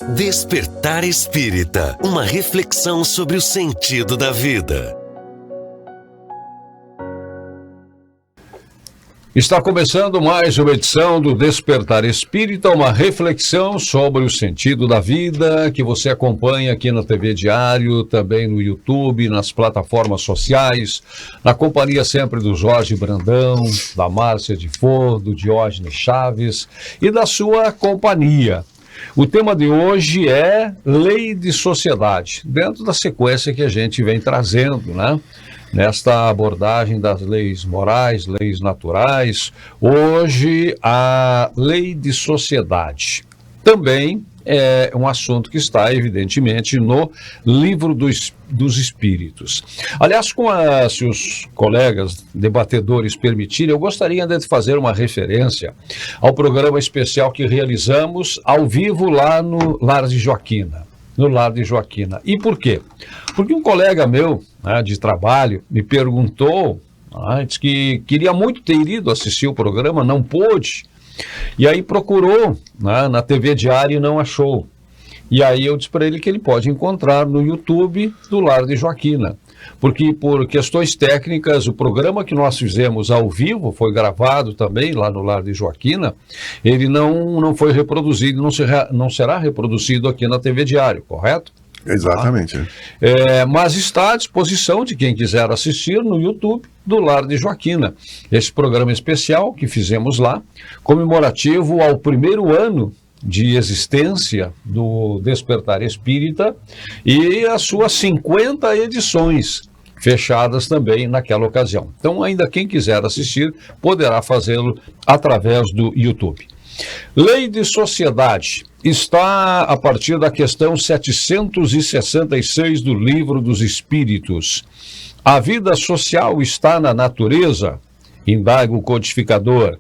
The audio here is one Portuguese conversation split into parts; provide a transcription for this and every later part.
Despertar Espírita, uma reflexão sobre o sentido da vida. Está começando mais uma edição do Despertar Espírita, uma reflexão sobre o sentido da vida, que você acompanha aqui na TV Diário, também no YouTube, nas plataformas sociais, na companhia sempre do Jorge Brandão, da Márcia de For, do Diógenes Chaves e da sua companhia. O tema de hoje é Lei de Sociedade, dentro da sequência que a gente vem trazendo, né? Nesta abordagem das leis morais, leis naturais, hoje a Lei de Sociedade. Também é um assunto que está, evidentemente, no Livro dos Espíritos. Aliás, se os colegas debatedores permitirem, eu gostaria de fazer uma referência ao programa especial que realizamos ao vivo lá no Lar de Joaquina. E por quê? Porque um colega meu, né, de trabalho me perguntou, disse que queria muito ter ido assistir o programa, não pôde, e aí procurou, né, na TV Diário e não achou. E aí eu disse para ele que ele pode encontrar no YouTube do Lar de Joaquina, porque por questões técnicas, o programa que nós fizemos ao vivo, foi gravado também lá no Lar de Joaquina, ele não foi reproduzido, não será reproduzido aqui na TV Diário, correto? Exatamente. Mas está à disposição de quem quiser assistir no YouTube do Lar de Joaquina. Esse programa especial que fizemos lá, comemorativo ao primeiro ano de existência do Despertar Espírita e as suas 50 edições fechadas também naquela ocasião. Então, ainda quem quiser assistir, poderá fazê-lo através do YouTube. Lei de Sociedade está a partir da questão 766 do Livro dos Espíritos. A vida social está na natureza? Indaga o codificador.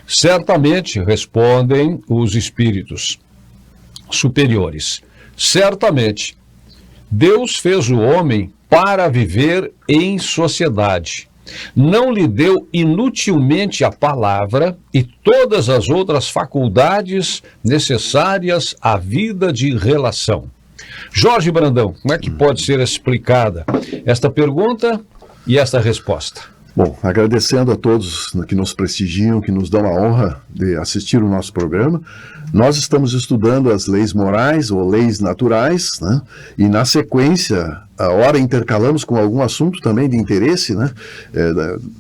Certamente, respondem os espíritos superiores. Certamente, Deus fez o homem para viver em sociedade. Não lhe deu inutilmente a palavra e todas as outras faculdades necessárias à vida de relação. Jorge Brandão, como é que pode ser explicada esta pergunta e esta resposta? Bom, agradecendo a todos que nos prestigiam, que nos dão a honra de assistir o nosso programa. Nós estamos estudando as leis morais ou leis naturais, né? E na sequência, a hora intercalamos com algum assunto também de interesse, né?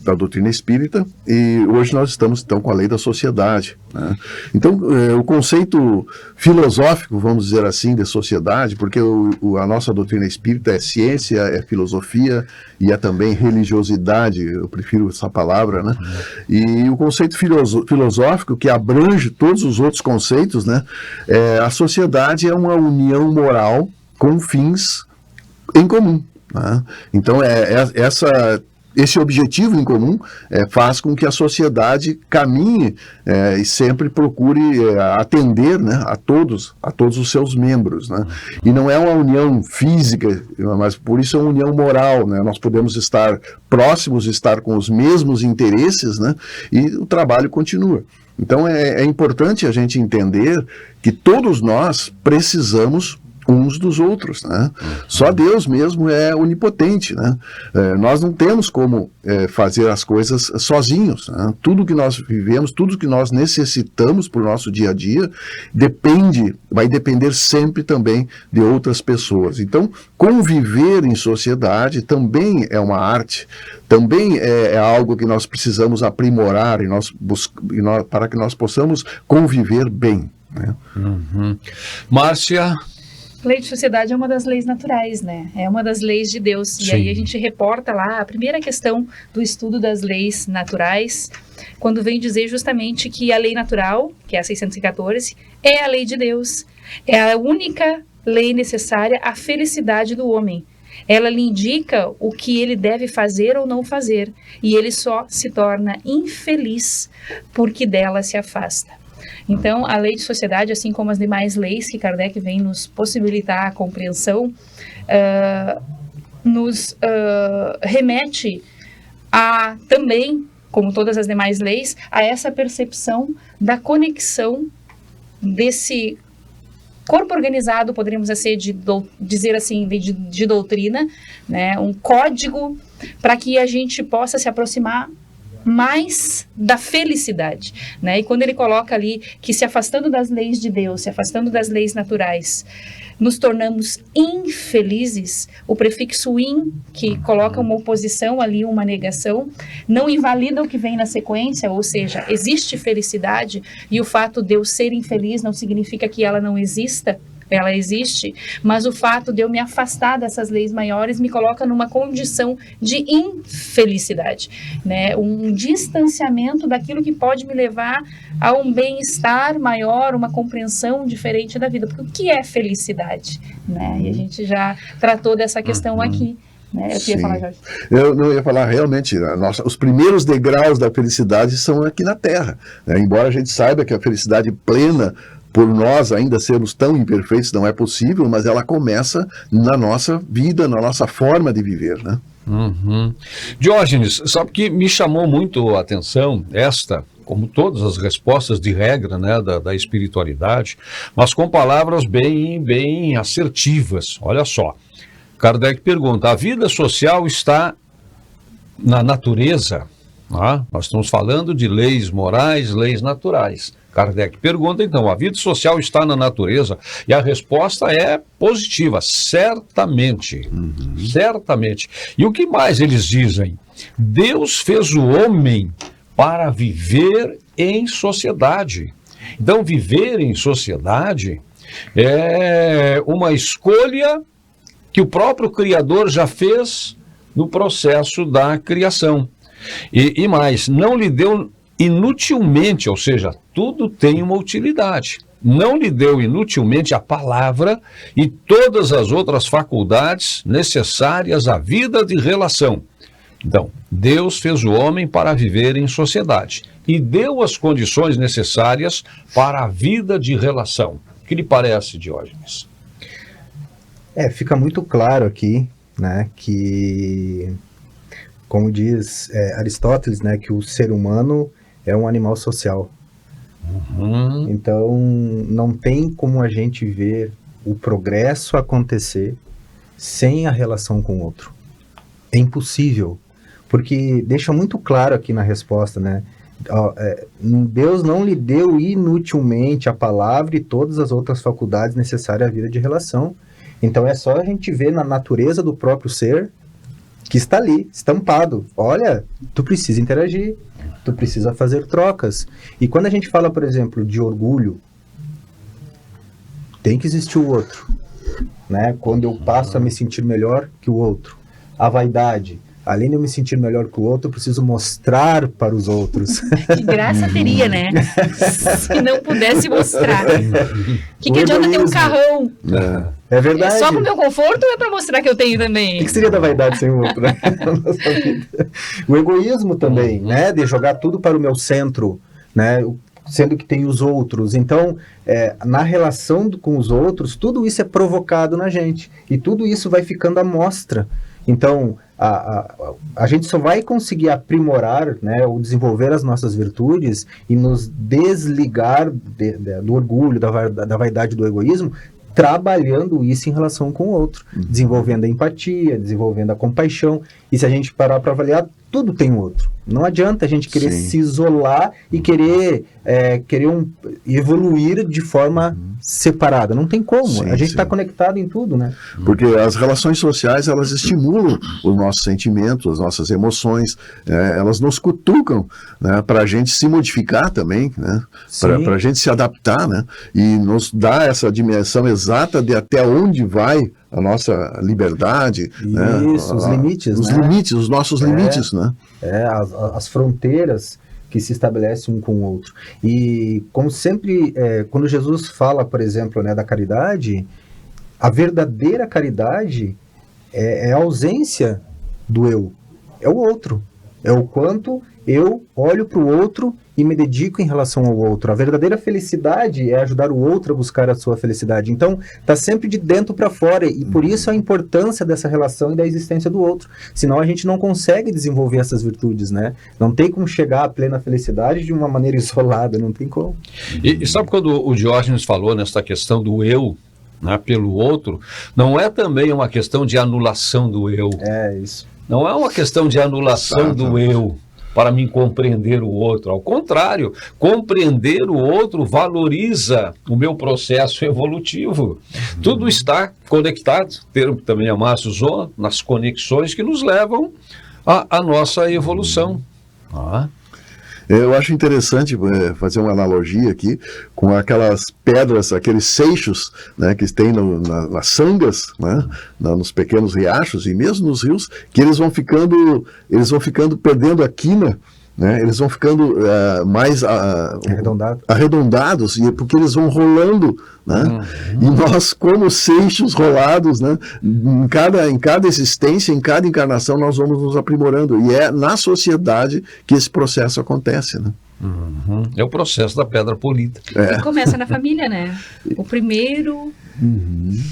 Da doutrina espírita, e hoje nós estamos então com a lei da sociedade, né? Então, o conceito filosófico, vamos dizer assim, de sociedade, porque a nossa doutrina espírita é ciência, é filosofia e é também religiosidade, eu prefiro essa palavra, né? E o conceito filosófico, que abrange todos os outros conceitos, né? A sociedade é uma união moral com fins em comum, né? Então, esse objetivo em comum faz com que a sociedade caminhe e sempre procure atender, né, a todos os seus membros, né? E não é uma união física, mas por isso é uma união moral, né? Nós podemos estar próximos, estar com os mesmos interesses, né? E o trabalho continua. Então é importante a gente entender que todos nós precisamos uns dos outros, né? Só Deus mesmo é onipotente, né? Nós não temos como fazer as coisas sozinhos, né? Tudo que nós vivemos, tudo que nós necessitamos para o nosso dia a dia, vai depender sempre também de outras pessoas. Então, conviver em sociedade também é uma arte, também é algo que nós precisamos aprimorar para que nós possamos conviver bem, né? Márcia? Lei de sociedade é uma das leis naturais, né? É uma das leis de Deus. Sim. E aí a gente reporta lá a primeira questão do estudo das leis naturais, quando vem dizer justamente que a lei natural, que é a 614, é a lei de Deus. É a única lei necessária à felicidade do homem. Ela lhe indica o que ele deve fazer ou não fazer, e ele só se torna infeliz porque dela se afasta. Então, a lei de sociedade, assim como as demais leis que Kardec vem nos possibilitar a compreensão, nos remete a também, como todas as demais leis, a essa percepção da conexão desse corpo organizado, poderíamos dizer assim, de doutrina, né? Um código para que a gente possa se aproximar mais da felicidade, né? E quando ele coloca ali que se afastando das leis de Deus, se afastando das leis naturais, nos tornamos infelizes, o prefixo in, que coloca uma oposição ali, uma negação, não invalida o que vem na sequência, ou seja, existe felicidade, e o fato de eu ser infeliz não significa que ela não exista. Ela existe, mas o fato de eu me afastar dessas leis maiores me coloca numa condição de infelicidade, né? Um distanciamento daquilo que pode me levar a um bem-estar maior, uma compreensão diferente da vida. Porque o que é felicidade, né? E a gente já tratou dessa questão aqui. Né? Eu queria falar, Jorge. Eu não ia falar, realmente, os primeiros degraus da felicidade são aqui na Terra, né? Embora a gente saiba que a felicidade plena, por nós ainda sermos tão imperfeitos, não é possível, mas ela começa na nossa vida, na nossa forma de viver, né? Diógenes, sabe que me chamou muito a atenção como todas as respostas de regra, né, da espiritualidade, mas com palavras bem assertivas. Olha só, Kardec pergunta, a vida social está na natureza? Nós estamos falando de leis morais, leis naturais. Kardec pergunta, então, a vida social está na natureza? E a resposta é positiva, certamente. Certamente. E o que mais eles dizem? Deus fez o homem para viver em sociedade. Então, viver em sociedade é uma escolha que o próprio Criador já fez no processo da criação. E mais, não lhe deu inutilmente, ou seja, tudo tem uma utilidade. Não lhe deu inutilmente a palavra e todas as outras faculdades necessárias à vida de relação. Então, Deus fez o homem para viver em sociedade e deu as condições necessárias para a vida de relação. O que lhe parece, Diógenes? Fica muito claro aqui, né, que, como diz Aristóteles, né, que o ser humano é um animal social. Então, não tem como a gente ver o progresso acontecer sem a relação com o outro. É impossível, porque deixa muito claro aqui na resposta, né? Deus não lhe deu inutilmente a palavra e todas as outras faculdades necessárias à vida de relação. Então, é só a gente ver na natureza do próprio ser que está ali, estampado. Olha, tu precisa interagir. Tu precisa fazer trocas. E quando a gente fala, por exemplo, de orgulho, tem que existir o outro, né? Quando eu passo a me sentir melhor que o outro. A vaidade, além de eu me sentir melhor que o outro, eu preciso mostrar para os outros. Que graça teria, né? Se não pudesse mostrar. O que adianta ter um carrão? É verdade. É só para o meu conforto ou é para mostrar que eu tenho também? O que seria da vaidade sem o outro, né? O egoísmo também, né? De jogar tudo para o meu centro, né? Sendo que tem os outros. Então, na relação com os outros, tudo isso é provocado na gente. E tudo isso vai ficando à mostra. Então, a gente só vai conseguir aprimorar, né, ou desenvolver as nossas virtudes e nos desligar do orgulho, da vaidade, do egoísmo, trabalhando isso em relação com o outro, desenvolvendo a empatia, desenvolvendo a compaixão. E se a gente parar para avaliar, tudo tem o outro. Não adianta a gente querer se isolar e querer evoluir de forma separada. Não tem como. A gente está conectado em tudo, né? Porque as relações sociais, elas estimulam os nossos sentimentos, as nossas emoções, elas nos cutucam, né, para a gente se modificar também, né? Para a gente se adaptar, né? E nos dá essa dimensão exata de até onde vai a nossa liberdade. Isso, né? Os limites, os né? limites, os nossos limites, né? As fronteiras que se estabelecem um com o outro. E, como sempre, quando Jesus fala, por exemplo, né, da caridade, a verdadeira caridade é a ausência do eu, é o outro. é o quanto eu olho para o outro e me dedico em relação ao outro. A verdadeira felicidade é ajudar o outro a buscar a sua felicidade. Então, tá sempre de dentro para fora, e por isso a importância dessa relação e da existência do outro. Senão a gente não consegue desenvolver essas virtudes, né? Não tem como chegar à plena felicidade de uma maneira isolada, não tem como. E sabe quando o Diógenes falou nessa questão do eu, né, pelo outro, não é também uma questão de anulação do eu. É isso. Não é uma questão de anulação do eu para mim compreender o outro. Ao contrário, compreender o outro valoriza o meu processo evolutivo. Tudo está conectado, termo que também a Márcio usou, nas conexões que nos levam à nossa evolução. Eu acho interessante fazer uma analogia aqui com aquelas pedras, aqueles seixos, né, que tem nas sangas, né, nos pequenos riachos e mesmo nos rios, que eles vão ficando perdendo a quina, né, eles vão ficando mais arredondados, porque eles vão rolando, né? E nós, como seixos rolados, né, em cada existência, em cada encarnação, nós vamos nos aprimorando, e é na sociedade que esse processo acontece, né? É o processo da pedra polida. E começa na família, né? O primeiro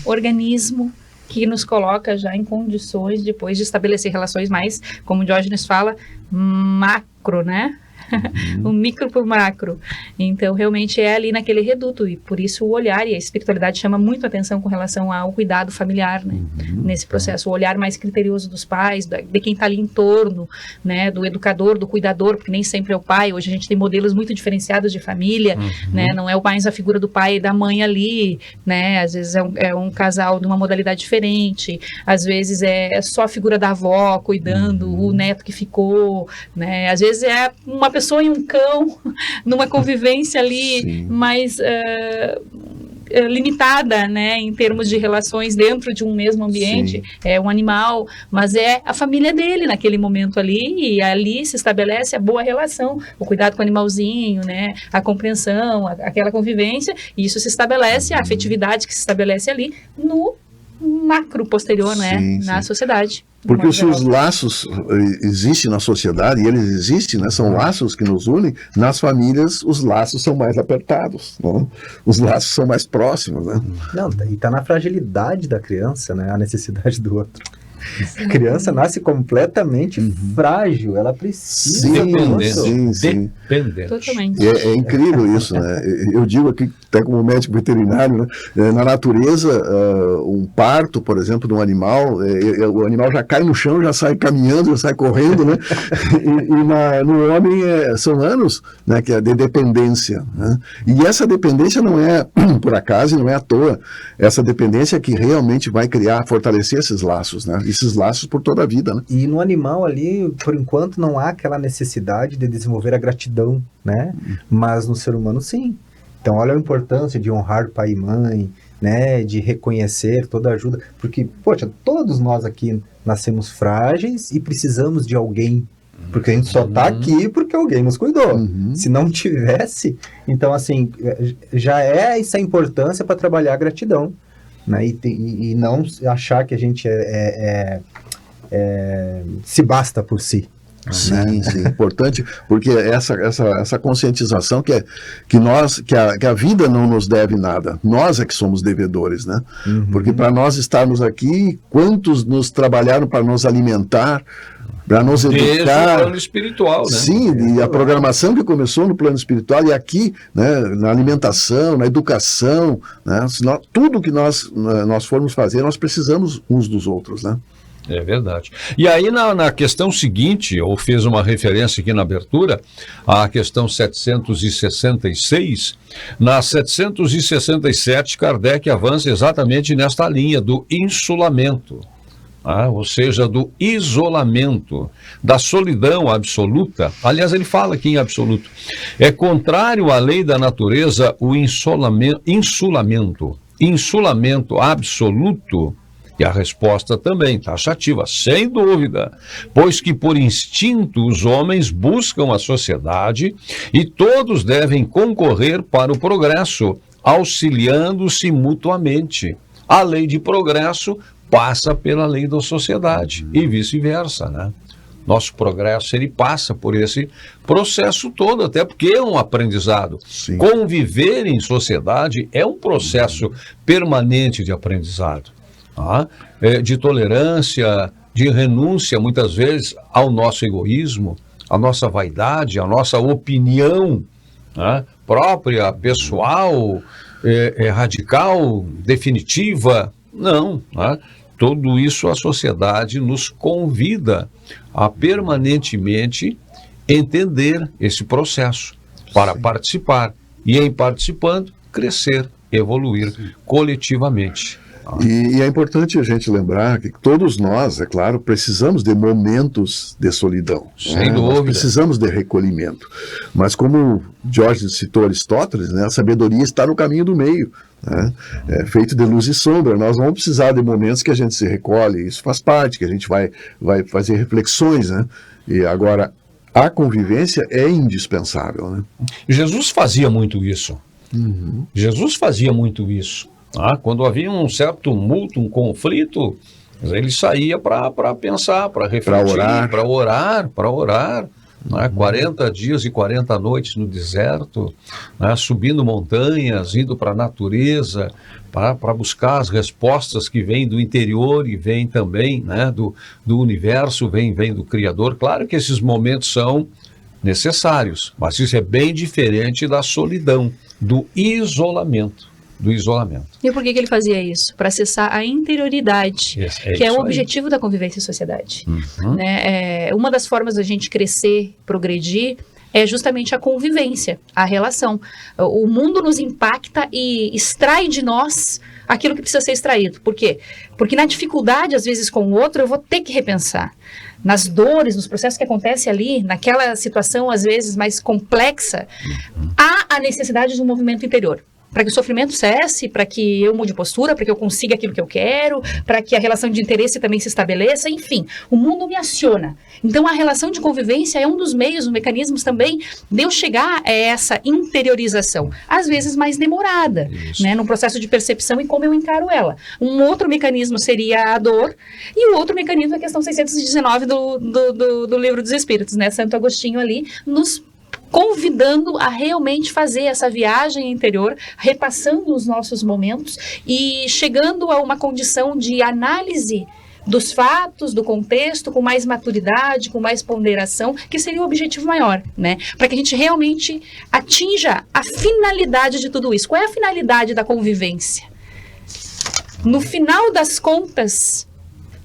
organismo que nos coloca já em condições depois de estabelecer relações mais, como o Diógenes fala, macro, né? O micro para o macro. Então, realmente é ali naquele reduto, e por isso o olhar e a espiritualidade chama muito atenção com relação ao cuidado familiar, né? Nesse processo, o olhar mais criterioso dos pais, de quem está ali em torno, né? Do educador, do cuidador, porque nem sempre é o pai. Hoje a gente tem modelos muito diferenciados de família, né? Não é mais a figura do pai e da mãe ali, né? Às vezes é um casal de uma modalidade diferente, às vezes é só a figura da avó cuidando, o neto que ficou, né? Às vezes é uma pessoa e um cão, numa convivência ali mais limitada, né, em termos de relações dentro de um mesmo ambiente. É um animal, mas é a família dele naquele momento ali, e ali se estabelece a boa relação, o cuidado com o animalzinho, né, a compreensão, aquela convivência, e isso se estabelece, a afetividade que se estabelece ali no macro posterior, né, na sociedade. Porque se os laços existem na sociedade, e eles existem, né, são laços que nos unem, nas famílias os laços são mais apertados, né? Os laços são mais próximos, né? Não, e tá na fragilidade da criança, né, a necessidade do outro. A criança nasce completamente frágil, ela precisa Sim. Totalmente. É incrível isso, né? Eu digo aqui, até como médico veterinário, né? Na natureza, um parto, por exemplo, de um animal, o animal já cai no chão, já sai caminhando, já sai correndo, né? E no homem são anos, né, que é de dependência, né? E essa dependência não é por acaso, não é à toa. Essa dependência que realmente vai fortalecer esses laços, né? Esses laços por toda a vida, né? E no animal ali, por enquanto, não há aquela necessidade de desenvolver a gratidão, né? Mas no ser humano, sim. Então, olha a importância de honrar pai e mãe, né? De reconhecer toda a ajuda. Porque, poxa, todos nós aqui nascemos frágeis e precisamos de alguém. Porque a gente só está aqui porque alguém nos cuidou. Se não tivesse, então, assim, já é essa importância para trabalhar a gratidão. Né? E não achar que a gente se basta por si. Sim, importante, porque essa conscientização que a vida não nos deve nada, nós é que somos devedores, né? Porque para nós estarmos aqui, quantos nos trabalharam para nos alimentar, para nos educar. Desde o plano espiritual, né? Sim, e a programação que começou no plano espiritual, e aqui, né, na alimentação, na educação, né, tudo que nós formos fazer, nós precisamos uns dos outros, né? É verdade. E aí, na questão seguinte, ou fez uma referência aqui na abertura, à questão 766, na 767, Kardec avança exatamente nesta linha do insulamento. Ou seja, do isolamento, da solidão absoluta. Aliás, ele fala aqui em absoluto. É contrário à lei da natureza o insulamento absoluto. E a resposta também taxativa, sem dúvida, pois que por instinto os homens buscam a sociedade e todos devem concorrer para o progresso, auxiliando-se mutuamente. A lei de progresso passa pela lei da sociedade e vice-versa, né? Nosso progresso, ele passa por esse processo todo, até porque é um aprendizado. Sim. Conviver em sociedade é um processo permanente de aprendizado, tá? De tolerância, de renúncia, muitas vezes, ao nosso egoísmo, à nossa vaidade, à nossa opinião, né, própria, pessoal, radical, definitiva. Não, né? Tudo isso a sociedade nos convida a permanentemente entender esse processo para participar e, em participando, crescer, evoluir coletivamente. E é importante a gente lembrar que todos nós, é claro, precisamos de momentos de solidão. Sem dúvida. Nós precisamos de recolhimento. Mas como Jorge citou Aristóteles, né, a sabedoria está no caminho do meio. Né? É feito de luz e sombra. Nós vamos precisar de momentos que a gente se recolhe, isso faz parte, que a gente vai fazer reflexões, né? E agora, a convivência é indispensável, né? Jesus fazia muito isso. Jesus fazia muito isso. Quando havia um certo tumulto, um conflito, ele saía para pensar, para refletir, para orar. 40 dias e 40 noites no deserto, né, subindo montanhas, indo para a natureza, para buscar as respostas que vêm do interior e vêm também, né, do universo, vêm do Criador. Claro que esses momentos são necessários, mas isso é bem diferente da solidão, do isolamento. E por que ele fazia isso? Para acessar a interioridade, que é o objetivo da convivência em sociedade. Né? Uma das formas da gente crescer, progredir, é justamente a convivência, a relação. O mundo nos impacta e extrai de nós aquilo que precisa ser extraído. Por quê? Porque na dificuldade, às vezes, com o outro, eu vou ter que repensar. Nas dores, nos processos que acontecem ali, naquela situação, às vezes, mais complexa, há a necessidade de um movimento interior. Para que o sofrimento cesse, para que eu mude postura, para que eu consiga aquilo que eu quero, para que a relação de interesse também se estabeleça, enfim, o mundo me aciona. Então, a relação de convivência é um dos meios, mecanismos também de eu chegar a essa interiorização, às vezes mais demorada, né, no processo de percepção e como eu encaro ela. Um outro mecanismo seria a dor, e o outro mecanismo é a questão 619 do Livro dos Espíritos, né, Santo Agostinho ali, nos convidando a realmente fazer essa viagem interior, repassando os nossos momentos e chegando a uma condição de análise dos fatos, do contexto, com mais maturidade, com mais ponderação, que seria o objetivo maior, né? Para que a gente realmente atinja a finalidade de tudo isso. Qual é a finalidade da convivência? No final das contas,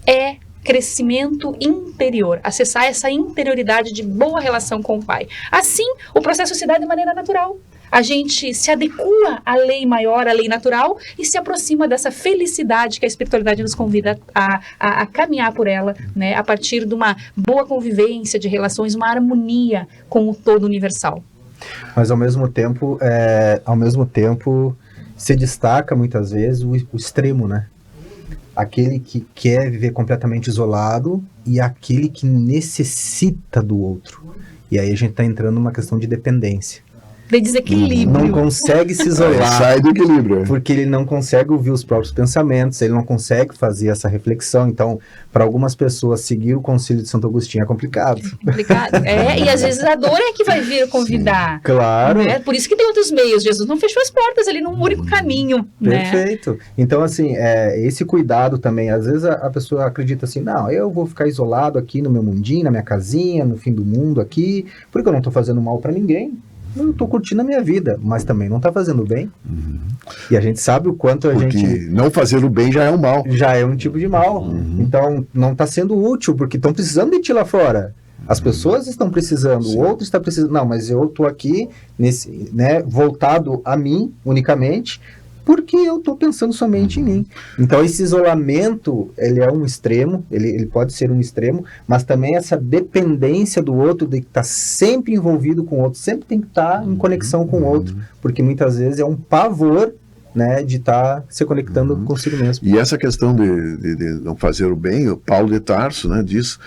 é crescimento interior, acessar essa interioridade de boa relação com o Pai. Assim, o processo se dá de maneira natural. A gente se adequa à lei maior, à lei natural, e se aproxima dessa felicidade que a espiritualidade nos convida a caminhar por ela, né, a partir de uma boa convivência de relações, uma harmonia com o todo universal. Mas ao mesmo tempo se destaca muitas vezes o extremo, né? Aquele que quer viver completamente isolado e aquele que necessita do outro. E aí a gente está entrando numa questão de dependência. De desequilíbrio. Não consegue se isolar. Sai do equilíbrio. Porque ele não consegue ouvir os próprios pensamentos, ele não consegue fazer essa reflexão. Então, para algumas pessoas, seguir o Concílio de Santo Agostinho é complicado. E às vezes a dor é que vai vir convidar. Sim, claro. Né? Por isso que tem outros meios. Jesus não fechou as portas ali num único caminho. Perfeito. Né? Então, assim, esse cuidado também. Às vezes a pessoa acredita assim, não, eu vou ficar isolado aqui no meu mundinho, na minha casinha, no fim do mundo aqui, porque eu não estou fazendo mal para ninguém. Eu estou curtindo a minha vida, mas também não está fazendo bem. E a gente sabe o quanto porque gente... não fazer o bem já é um mal. Já é um tipo de mal. Então, não está sendo útil, porque estão precisando de ti lá fora. As pessoas estão precisando, o outro está precisando. Não, mas eu estou aqui, voltado a mim, unicamente, porque eu estou pensando somente em mim. Então, esse isolamento, ele é um extremo, ele pode ser um extremo, mas também essa dependência do outro, de estar sempre envolvido com o outro, sempre tem que estar em conexão com o outro, porque muitas vezes é um pavor, né, de estar se conectando consigo mesmo. E essa questão de não fazer o bem, o Paulo de Tarso, né, diz,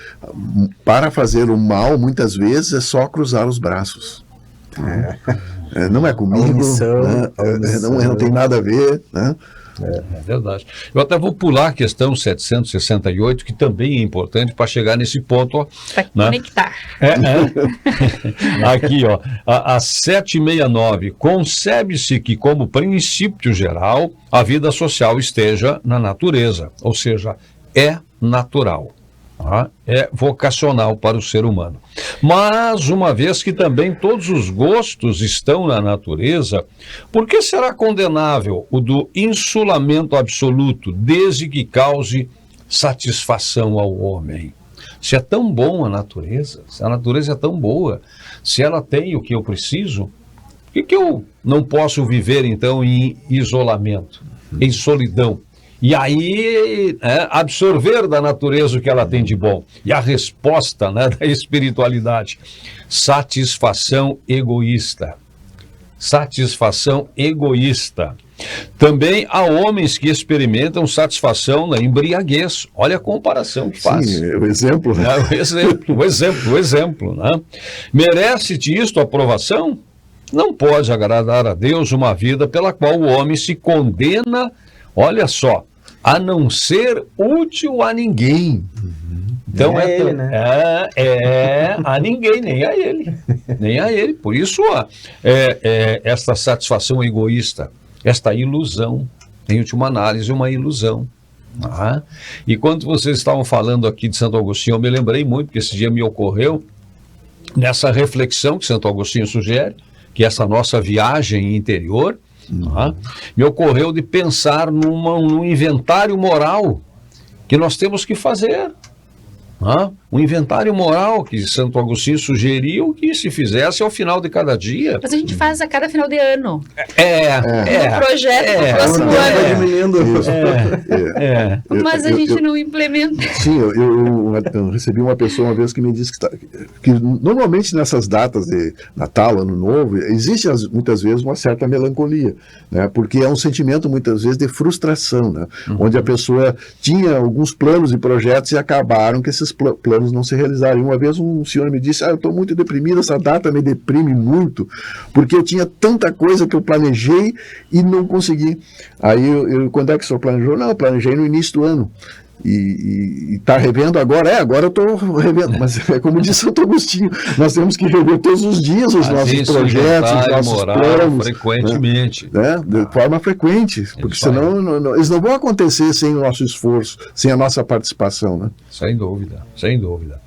para fazer o mal, muitas vezes é só cruzar os braços. Não é comigo, omissão. Não tem nada a ver, né? É verdade. Eu até vou pular a questão 768, que também é importante para chegar nesse ponto. Ó, para conectar. Aqui, ó, a 769. Concebe-se que, como princípio geral, a vida social esteja na natureza, ou seja, é natural. É vocacional para o ser humano. Mas, uma vez que também todos os gostos estão na natureza, por que será condenável o do insulamento absoluto, desde que cause satisfação ao homem? Se é tão bom a natureza, se a natureza é tão boa, se ela tem o que eu preciso, por que eu não posso viver, então, em isolamento, em solidão? E aí, absorver da natureza o que ela tem de bom. E a resposta, da espiritualidade: satisfação egoísta. Satisfação egoísta. Também há homens que experimentam satisfação na embriaguez. Olha a comparação que faz. Sim, o exemplo. O exemplo. Né? Merece-te isto aprovação? Não pode agradar a Deus uma vida pela qual o homem se condena, olha só, a não ser útil a ninguém. Então nem a ele, né? A ninguém, nem a ele. Nem a ele. Por isso, esta satisfação egoísta, esta ilusão, em última análise, uma ilusão. E quando vocês estavam falando aqui de Santo Agostinho, eu me lembrei muito, porque esse dia me ocorreu, nessa reflexão que Santo Agostinho sugere, que essa nossa viagem interior, me ocorreu de pensar num inventário moral que nós temos que fazer. Um inventário moral que Santo Agostinho sugeriu que se fizesse ao final de cada dia. Mas a gente faz a cada final de ano. Um projeto do próximo ano. Mas a gente não implementa. Sim, eu recebi uma pessoa uma vez que me disse que normalmente nessas datas de Natal, Ano Novo, existe muitas vezes uma certa melancolia, né? Porque é um sentimento muitas vezes de frustração, né? Onde a pessoa tinha alguns planos e projetos e acabaram que esses planos não se realizaram. Uma vez um senhor me disse: eu estou muito deprimido, essa data me deprime muito, porque eu tinha tanta coisa que eu planejei e não consegui. Aí, quando é que o senhor planejou? Não, eu planejei no início do ano. E está revendo agora? Agora eu estou revendo, mas é como disse Santo Agostinho, nós temos que rever todos os dias os nossos projetos, os nossos planos, frequentemente. De forma frequente, porque senão eles não vão acontecer sem o nosso esforço, sem a nossa participação. Né? Sem dúvida, sem dúvida.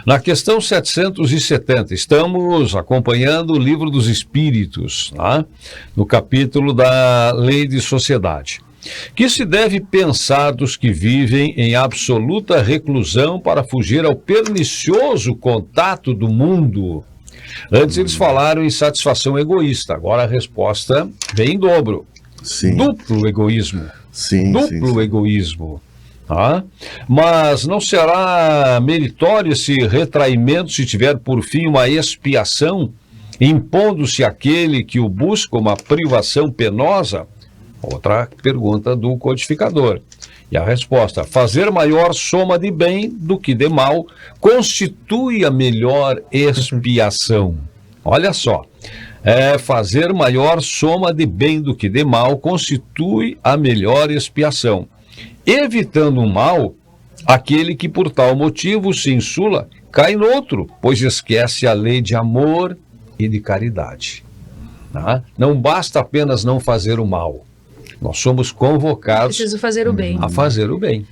Na questão 770, estamos acompanhando o Livro dos Espíritos, no capítulo da Lei de Sociedade. Que se deve pensar dos que vivem em absoluta reclusão para fugir ao pernicioso contato do mundo? Antes eles falaram em satisfação egoísta, agora a resposta vem em dobro. Sim. Duplo egoísmo. Sim. Egoísmo. Mas não será meritório esse retraimento se tiver por fim uma expiação, impondo-se àquele que o busca uma privação penosa? Outra pergunta do codificador. E a resposta: fazer maior soma de bem do que de mal constitui a melhor expiação. Olha só. Fazer maior soma de bem do que de mal constitui a melhor expiação. Evitando o mal, aquele que por tal motivo se insula cai noutro, pois esquece a lei de amor e de caridade. Não basta apenas não fazer o mal. Nós somos convocados Preciso fazer o bem. A fazer o bem.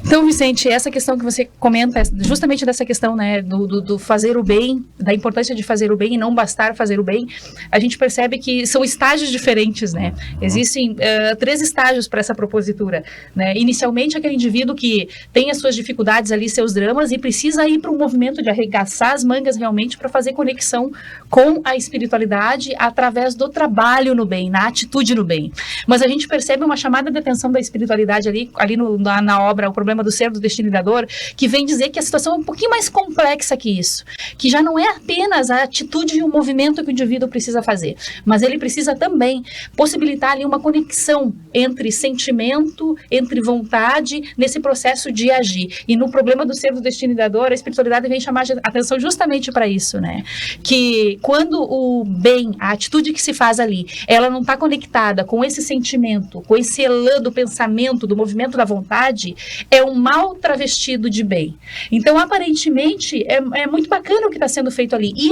Então, Vicente, essa questão que você comenta, justamente dessa questão, do fazer o bem, da importância de fazer o bem e não bastar fazer o bem, a gente percebe que são estágios diferentes, né? Existem 3 estágios para essa propositura, né? Inicialmente, aquele indivíduo que tem as suas dificuldades ali, seus dramas, e precisa ir para um movimento de arregaçar as mangas realmente para fazer conexão com a espiritualidade através do trabalho no bem, na atitude no bem. Mas a gente percebe uma chamada de atenção da espiritualidade ali na obra O Problema do Ser, do Destino e da Dor, que vem dizer que a situação é um pouquinho mais complexa que isso, que já não é apenas a atitude e o movimento que o indivíduo precisa fazer, mas ele precisa também possibilitar ali uma conexão entre sentimento, entre vontade, nesse processo de agir. E no Problema do Ser, do Destino e da Dor, a espiritualidade vem chamar a atenção justamente para isso, né? Que quando o bem, a atitude que se faz ali, ela não está conectada com esse sentimento, movimento, com esse elan do pensamento, do movimento da vontade, é um mal travestido de bem. Então, aparentemente, é muito bacana o que está sendo feito ali. E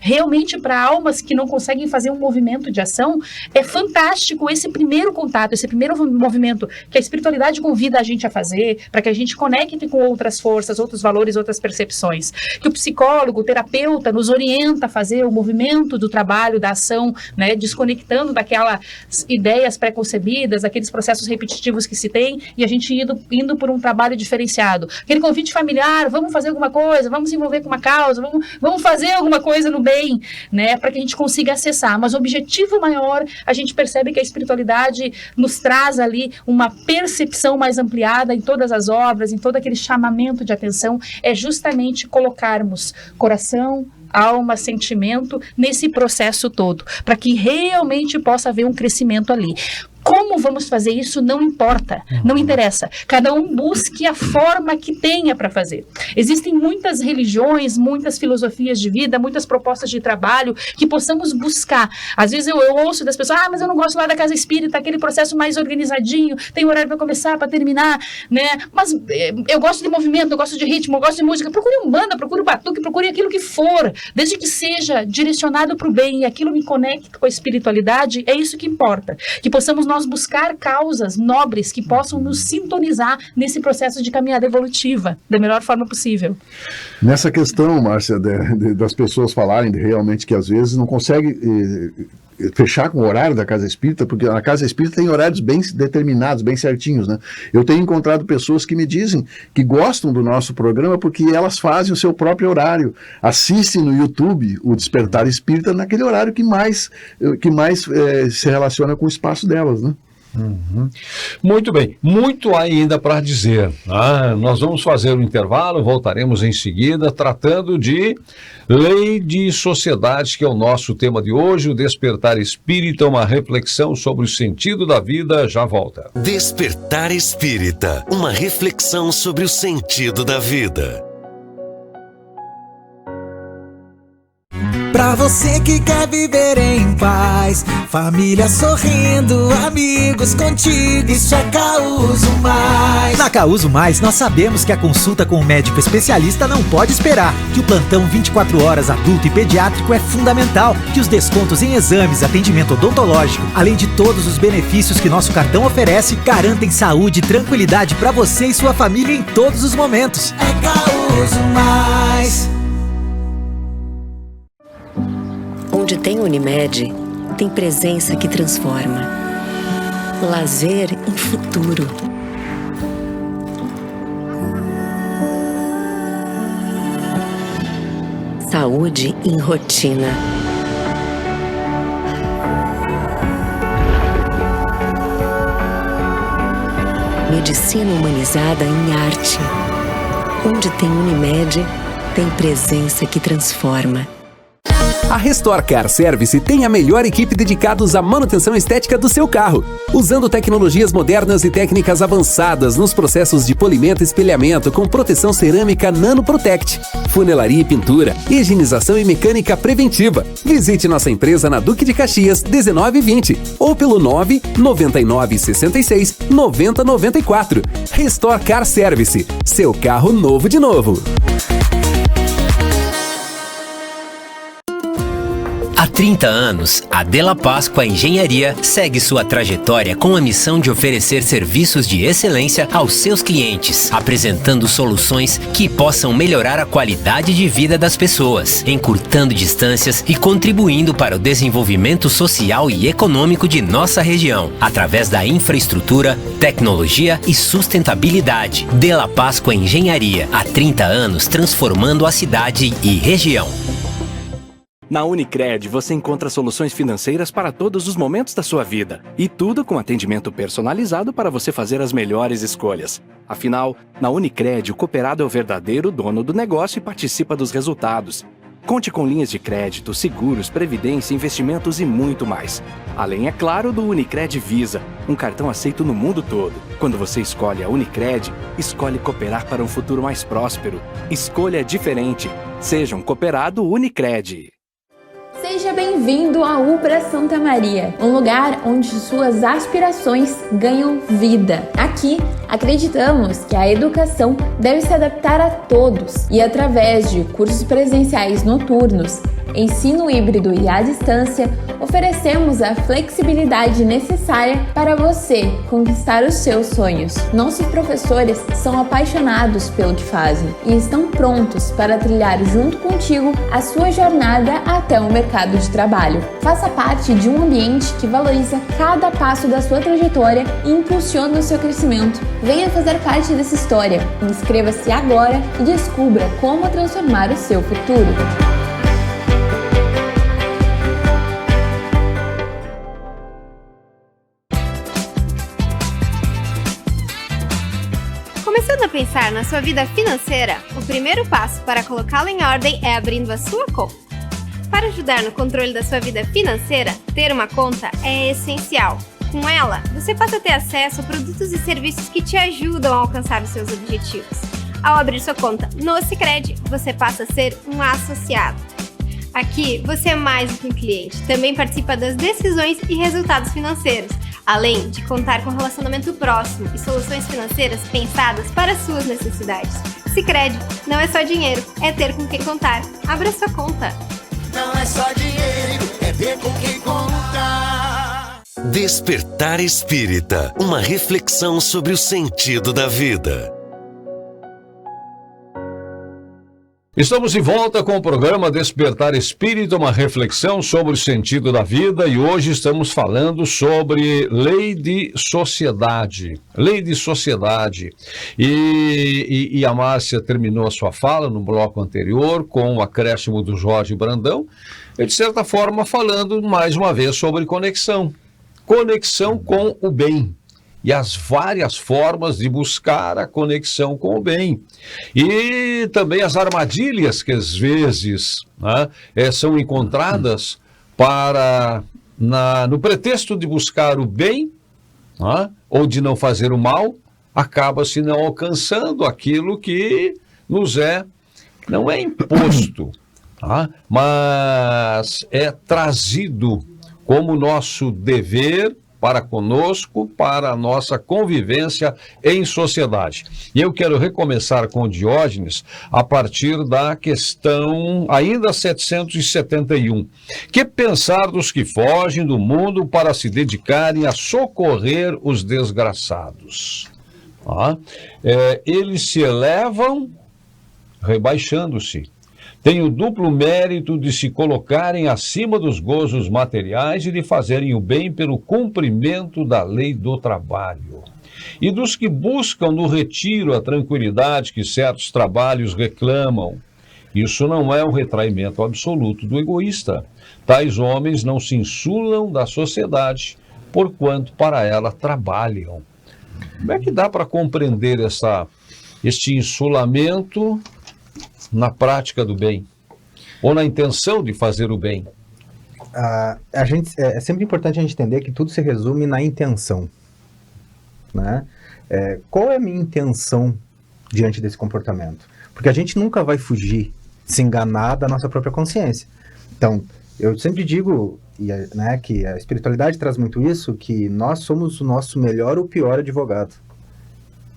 realmente, para almas que não conseguem fazer um movimento de ação, é fantástico esse primeiro contato, esse primeiro movimento que a espiritualidade convida a gente a fazer, para que a gente conecte com outras forças, outros valores, outras percepções. Que o psicólogo, o terapeuta nos orienta a fazer o movimento do trabalho, da ação, né, desconectando daquelas ideias pré-concebidas, aqueles processos repetitivos que se tem, e a gente indo por um trabalho diferenciado. Aquele convite familiar, vamos fazer alguma coisa, vamos se envolver com uma causa, vamos fazer alguma coisa no bem, né, para que a gente consiga acessar. Mas o objetivo maior, a gente percebe que a espiritualidade nos traz ali uma percepção mais ampliada em todas as obras, em todo aquele chamamento de atenção, é justamente colocarmos coração, alma, sentimento nesse processo todo, para que realmente possa haver um crescimento ali. Como vamos fazer isso não importa, não interessa. Cada um busque a forma que tenha para fazer. Existem muitas religiões, muitas filosofias de vida, muitas propostas de trabalho que possamos buscar. Às vezes eu ouço das pessoas, mas eu não gosto lá da casa espírita, aquele processo mais organizadinho, tem horário para começar, para terminar, né? Mas eu gosto de movimento, eu gosto de ritmo, eu gosto de música. Procure umbanda, procure batuque, procure aquilo que for, desde que seja direcionado para o bem e aquilo me conecte com a espiritualidade, é isso que importa. Que possamos nós buscar causas nobres que possam nos sintonizar nesse processo de caminhada evolutiva da melhor forma possível. Nessa questão, Márcia, das pessoas falarem realmente que às vezes não consegue fechar com o horário da casa espírita, porque a casa espírita tem horários bem determinados, bem certinhos, né? Eu tenho encontrado pessoas que me dizem que gostam do nosso programa porque elas fazem o seu próprio horário, assistem no YouTube o Despertar Espírita naquele horário que mais se relaciona com o espaço delas, né? Uhum. Muito bem, muito ainda para dizer. Nós vamos fazer um intervalo, voltaremos em seguida tratando de lei de sociedade, que é o nosso tema de hoje. O Despertar Espírita, uma reflexão sobre o sentido da vida. Já volta. Despertar Espírita, uma reflexão sobre o sentido da vida. Pra você que quer viver em paz, família sorrindo, amigos contigo, isso é Causo Mais. Na Causo Mais, nós sabemos que a consulta com um médico especialista não pode esperar, que o plantão 24 horas adulto e pediátrico é fundamental, que os descontos em exames, atendimento odontológico, além de todos os benefícios que nosso cartão oferece, garantem saúde e tranquilidade pra você e sua família em todos os momentos. É Causo Mais. Onde tem Unimed, tem presença que transforma. Lazer em futuro. Saúde em rotina. Medicina humanizada em arte. Onde tem Unimed, tem presença que transforma. A Restore Car Service tem a melhor equipe dedicados à manutenção estética do seu carro, usando tecnologias modernas e técnicas avançadas nos processos de polimento e espelhamento com proteção cerâmica Nano Protect, funelaria e pintura, higienização e mecânica preventiva. Visite nossa empresa na Duque de Caxias 1920 ou pelo 99966 9094. Restore Car Service, seu carro novo de novo. Há 30 anos, a Della Páscoa Engenharia segue sua trajetória com a missão de oferecer serviços de excelência aos seus clientes, apresentando soluções que possam melhorar a qualidade de vida das pessoas, encurtando distâncias e contribuindo para o desenvolvimento social e econômico de nossa região, através da infraestrutura, tecnologia e sustentabilidade. Della Páscoa Engenharia, há 30 anos transformando a cidade e região. Na Unicred, você encontra soluções financeiras para todos os momentos da sua vida. E tudo com atendimento personalizado para você fazer as melhores escolhas. Afinal, na Unicred, o cooperado é o verdadeiro dono do negócio e participa dos resultados. Conte com linhas de crédito, seguros, previdência, investimentos e muito mais. Além, é claro, do Unicred Visa, um cartão aceito no mundo todo. Quando você escolhe a Unicred, escolhe cooperar para um futuro mais próspero. Escolha diferente. Seja um cooperado Unicred. Seja bem-vindo à UBRA Santa Maria, um lugar onde suas aspirações ganham vida. Aqui, acreditamos que a educação deve se adaptar a todos e, através de cursos presenciais noturnos, ensino híbrido e à distância, oferecemos a flexibilidade necessária para você conquistar os seus sonhos. Nossos professores são apaixonados pelo que fazem e estão prontos para trilhar junto contigo a sua jornada até o mercado de trabalho. Faça parte de um ambiente que valoriza cada passo da sua trajetória e impulsiona o seu crescimento. Venha fazer parte dessa história. Inscreva-se agora e descubra como transformar o seu futuro. Começando a pensar na sua vida financeira, o primeiro passo para colocá-la em ordem é abrindo a sua conta. Para ajudar no controle da sua vida financeira, ter uma conta é essencial. Com ela, você passa a ter acesso a produtos e serviços que te ajudam a alcançar os seus objetivos. Ao abrir sua conta no Sicredi, você passa a ser um associado. Aqui, você é mais do que um cliente, também participa das decisões e resultados financeiros, além de contar com relacionamento próximo e soluções financeiras pensadas para suas necessidades. Sicredi não é só dinheiro, é ter com quem contar. Abra sua conta. Não é só dinheiro, é ter com quem contar. Despertar Espírita, uma reflexão sobre o sentido da vida. Estamos de volta com o programa Despertar Espírita, uma reflexão sobre o sentido da vida, e hoje estamos falando sobre lei de sociedade. Lei de sociedade. E a Márcia terminou a sua fala no bloco anterior com o acréscimo do Jorge Brandão, e de certa forma falando mais uma vez sobre conexão. Conexão com o bem. E as várias formas de buscar a conexão com o bem. E também as armadilhas que às vezes, né, são encontradas no pretexto de buscar o bem, né, ou de não fazer o mal, acaba-se não alcançando aquilo que não é imposto, tá, mas é trazido como nosso dever para conosco, para a nossa convivência em sociedade. E eu quero recomeçar com Diógenes a partir da questão ainda 771. Que pensar dos que fogem do mundo para se dedicarem a socorrer os desgraçados? Eles se elevam rebaixando-se. Tem o duplo mérito de se colocarem acima dos gozos materiais e de fazerem o bem pelo cumprimento da lei do trabalho. E dos que buscam no retiro a tranquilidade que certos trabalhos reclamam. Isso não é um retraimento absoluto do egoísta. Tais homens não se insulam da sociedade, porquanto para ela trabalham. Como é que dá para compreender este insulamento na prática do bem, ou na intenção de fazer o bem? É sempre importante a gente entender que tudo se resume na intenção, né? Qual é a minha intenção diante desse comportamento? Porque a gente nunca vai fugir, se enganar da nossa própria consciência. Então, eu sempre digo, né, que a espiritualidade traz muito isso, que nós somos o nosso melhor ou pior advogado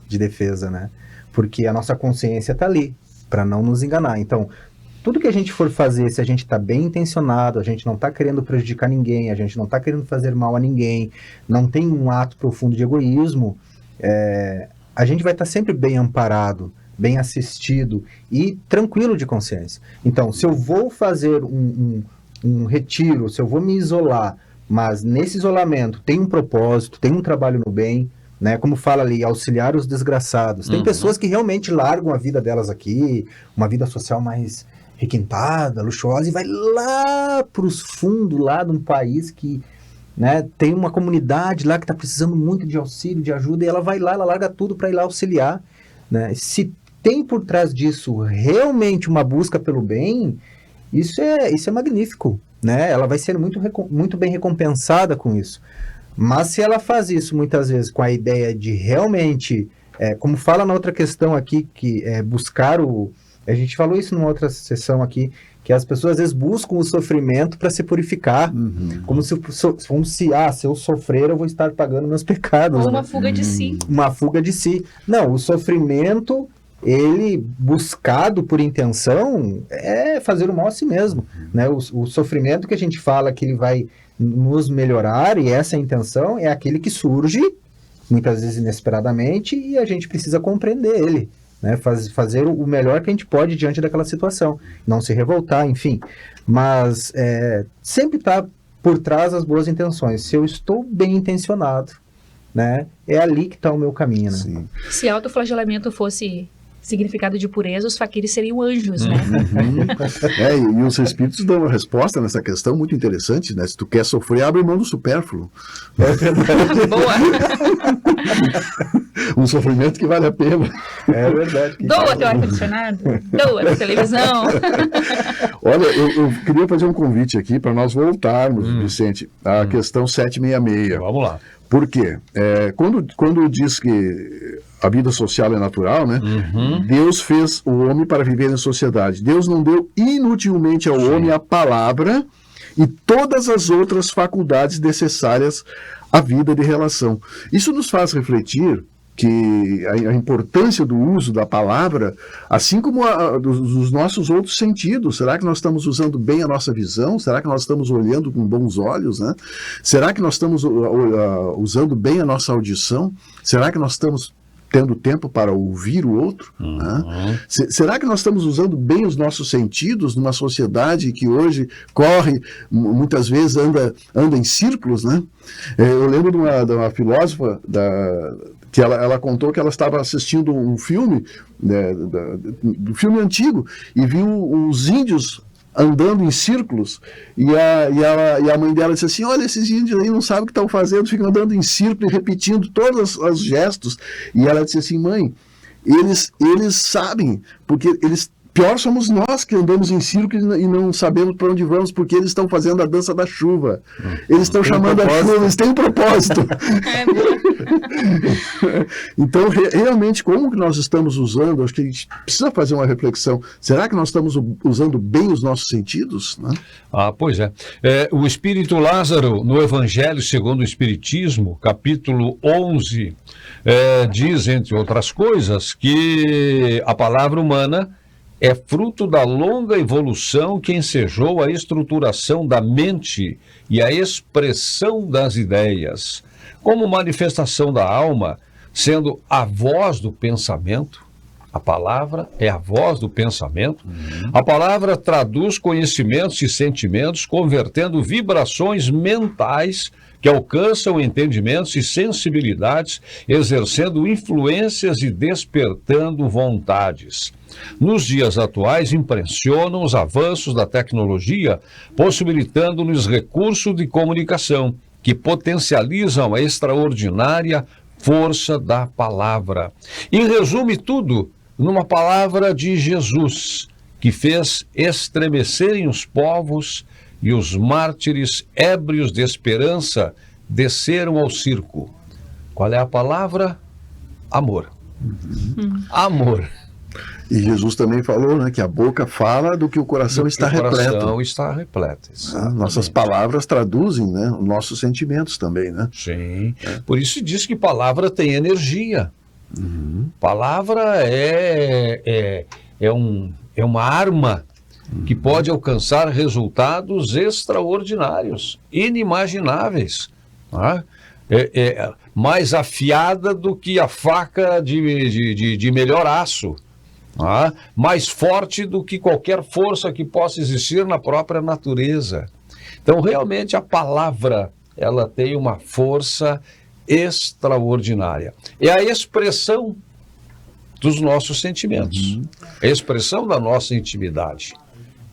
de defesa, né? Porque a nossa consciência está ali, para não nos enganar. Então, tudo que a gente for fazer, se a gente está bem intencionado, a gente não está querendo prejudicar ninguém, a gente não está querendo fazer mal a ninguém, não tem um ato profundo de egoísmo, a gente vai estar sempre bem amparado, bem assistido e tranquilo de consciência. Então, se eu vou fazer um retiro, se eu vou me isolar, mas nesse isolamento tem um propósito, tem um trabalho no bem, né, como fala ali, auxiliar os desgraçados. Tem pessoas que realmente largam a vida delas aqui, uma vida social mais requintada, luxuosa, e vai lá para os fundos, lá de um país que, né, tem uma comunidade lá que está precisando muito de auxílio, de ajuda, e ela vai lá, ela larga tudo para ir lá auxiliar, né? Se tem por trás disso realmente uma busca pelo bem, isso é magnífico, né? Ela vai ser muito bem recompensada com isso. Mas se ela faz isso muitas vezes com a ideia de realmente, como fala na outra questão aqui, que é buscar A gente falou isso numa outra sessão aqui, que as pessoas às vezes buscam o sofrimento para se purificar, como se se eu sofrer eu vou estar pagando meus pecados. Ou uma fuga de si. Uma fuga de si. Não, o sofrimento, ele buscado por intenção, é fazer o mal a si mesmo. Né? O sofrimento que a gente fala que ele vai nos melhorar, e essa é a intenção, é aquele que surge, muitas vezes inesperadamente, e a gente precisa compreender ele. Né, fazer o melhor que a gente pode diante daquela situação, não se revoltar, enfim, mas sempre está por trás as boas intenções. Se eu estou bem intencionado, né, é ali que está o meu caminho. Né? Sim. Se autoflagelamento fosse significado de pureza, os faquires seriam anjos, né? E os espíritos dão uma resposta nessa questão muito interessante, né? Se tu quer sofrer, abre mão do supérfluo. É verdade. Boa! Um sofrimento que vale a pena. É verdade. Doa teu ar-condicionado, doa tua televisão. Olha, eu queria fazer um convite aqui para nós voltarmos, Vicente, à questão 766. Vamos lá. Por quê? Quando diz que a vida social é natural, né? Deus fez o homem para viver em sociedade. Deus não deu inutilmente ao homem a palavra e todas as outras faculdades necessárias à vida de relação. Isso nos faz refletir que a importância do uso da palavra, assim como dos nossos outros sentidos. Será que nós estamos usando bem a nossa visão? Será que nós estamos olhando com bons olhos? Né? Será que nós estamos usando bem a nossa audição? Será que nós estamos tendo tempo para ouvir o outro? Né? Será que nós estamos usando bem os nossos sentidos numa sociedade que hoje corre, muitas vezes anda em círculos? Né? Eu lembro de uma filósofa que ela contou que ela estava assistindo um filme, do filme antigo, e viu os índios andando em círculos, e a mãe dela disse assim: olha, esses índios aí não sabem o que estão fazendo, ficam andando em círculo e repetindo todos os gestos. E ela disse assim: mãe, eles sabem, porque pior somos nós que andamos em círculo e não sabemos para onde vamos, porque eles estão fazendo a dança da chuva. Eles estão chamando a chuva, eles têm um propósito. Então, realmente, como que nós estamos usando? Acho que a gente precisa fazer uma reflexão. Será que nós estamos usando bem os nossos sentidos? Né? Pois é. O Espírito Lázaro, no Evangelho segundo o Espiritismo, capítulo 11, diz, entre outras coisas, que a palavra humana é fruto da longa evolução que ensejou a estruturação da mente e a expressão das ideias, como manifestação da alma, sendo a voz do pensamento. A palavra é a voz do pensamento. A palavra traduz conhecimentos e sentimentos, convertendo vibrações mentais que alcançam entendimentos e sensibilidades, exercendo influências e despertando vontades. Nos dias atuais, impressionam os avanços da tecnologia, possibilitando-nos recursos de comunicação que potencializam a extraordinária força da palavra. E resume tudo numa palavra de Jesus, que fez estremecerem os povos, e os mártires ébrios de esperança desceram ao circo. Qual é a palavra? Amor. Amor. E Jesus também falou, né, que a boca fala do que o coração está repleto. O coração está repleto. Nossas palavras traduzem, né, os nossos sentimentos também, né? Sim. Por isso diz que palavra tem energia. Palavra é uma arma que pode alcançar resultados extraordinários, inimagináveis. Mais afiada do que a faca de melhor aço. Mais forte do que qualquer força que possa existir na própria natureza. Então, realmente, a palavra, ela tem uma força extraordinária. É a expressão dos nossos sentimentos, é a expressão da nossa intimidade,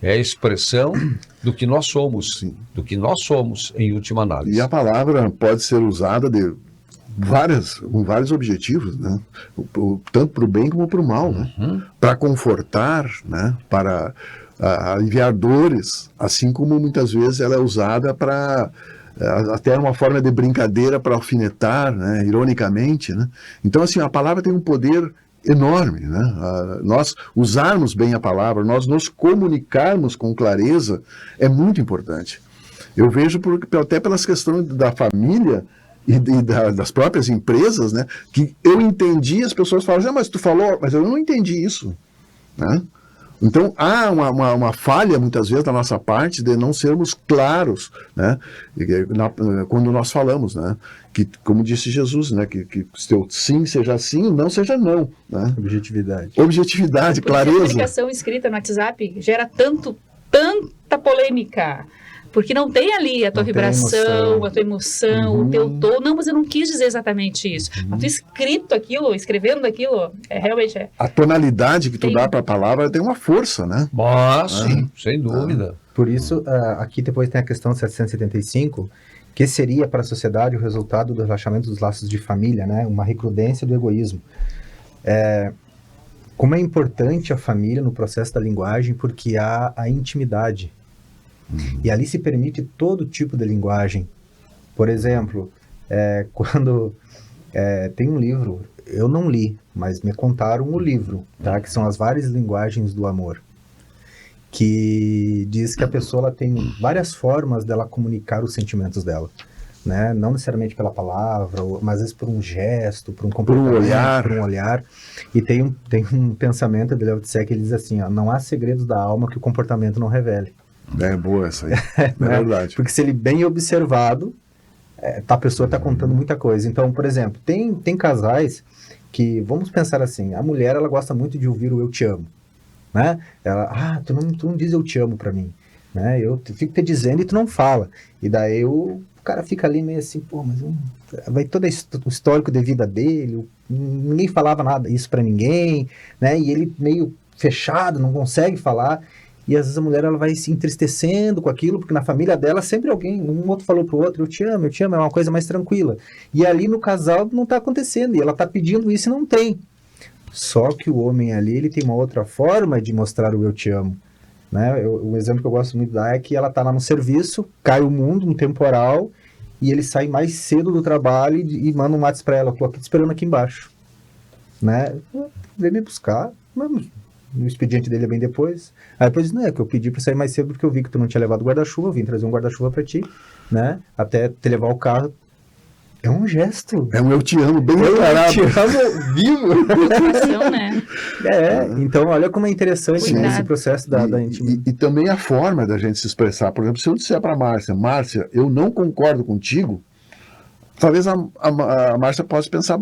é a expressão do que nós somos, em última análise. E a palavra pode ser usada com vários objetivos, né? Tanto para o bem como para o mal, né? Para confortar, né? Para aliviar dores, assim como muitas vezes ela é usada para até uma forma de brincadeira, para alfinetar, né? Ironicamente, né? Então, assim, a palavra tem um poder enorme, né? Nós usarmos bem a palavra, nós nos comunicarmos com clareza é muito importante. Eu vejo até pelas questões da família e das próprias empresas, né? Que eu entendi, as pessoas falam, mas tu falou, mas eu não entendi isso, né? Então, há uma falha, muitas vezes, da nossa parte de não sermos claros, né? Quando nós falamos, né? Que, como disse Jesus, né? Que seu sim seja sim, não seja não. Né? Objetividade, clareza. A comunicação escrita no WhatsApp gera tanta polêmica. Porque não tem ali a tua vibração, a tua emoção, o teu tom. Não, mas eu não quis dizer exatamente isso. Mas tu escrevendo aquilo, realmente é. A tonalidade que tu dá para a palavra tem uma força, né? Sim, sem dúvida. Por isso, aqui depois tem a questão 775, que seria para a sociedade o resultado do relaxamento dos laços de família, né? Uma recrudência do egoísmo. Como é importante a família no processo da linguagem, porque há a intimidade. E ali se permite todo tipo de linguagem. Por exemplo, quando tem um livro, eu não li, mas me contaram o livro, tá? Que são as várias linguagens do amor, que diz que a pessoa ela tem várias formas dela comunicar os sentimentos dela, né? Não necessariamente pela palavra, mas às vezes por um gesto, por um comportamento, por um olhar. E tem um pensamento de Lao Tse que ele diz assim, ó, não há segredos da alma que o comportamento não revele. É boa essa aí, é verdade. Porque se ele bem observado, a pessoa está contando muita coisa. Então, por exemplo, tem casais que, vamos pensar assim, a mulher ela gosta muito de ouvir o eu te amo, né? Ela, tu não diz eu te amo para mim, né? Eu fico te dizendo e tu não fala. E daí o cara fica ali meio assim, mas vai todo o histórico de vida dele, ninguém falava nada isso para ninguém, né? E ele meio fechado, não consegue falar. E às vezes a mulher ela vai se entristecendo com aquilo, porque na família dela sempre um outro falou pro outro, eu te amo, é uma coisa mais tranquila. E ali no casal não está acontecendo, e ela está pedindo isso e não tem. Só que o homem ali, ele tem uma outra forma de mostrar o eu te amo. Né? O exemplo que eu gosto muito de dar é que ela está lá no serviço, cai o mundo, um temporal, e ele sai mais cedo do trabalho e manda um WhatsApp para ela, estou aqui te esperando aqui embaixo. Né? Vem me buscar, vamos. O expediente dele é bem depois. Aí depois diz, que eu pedi para sair mais cedo porque eu vi que tu não tinha levado guarda-chuva, eu vim trazer um guarda-chuva para ti, né? Até te levar o carro. É um gesto. É um eu te amo bem declarado. Eu te amo vivo. Né? Então olha como é interessante esse processo da intimidade. E também a forma da gente se expressar. Por exemplo, se eu disser para Márcia, eu não concordo contigo, talvez a Márcia possa pensar,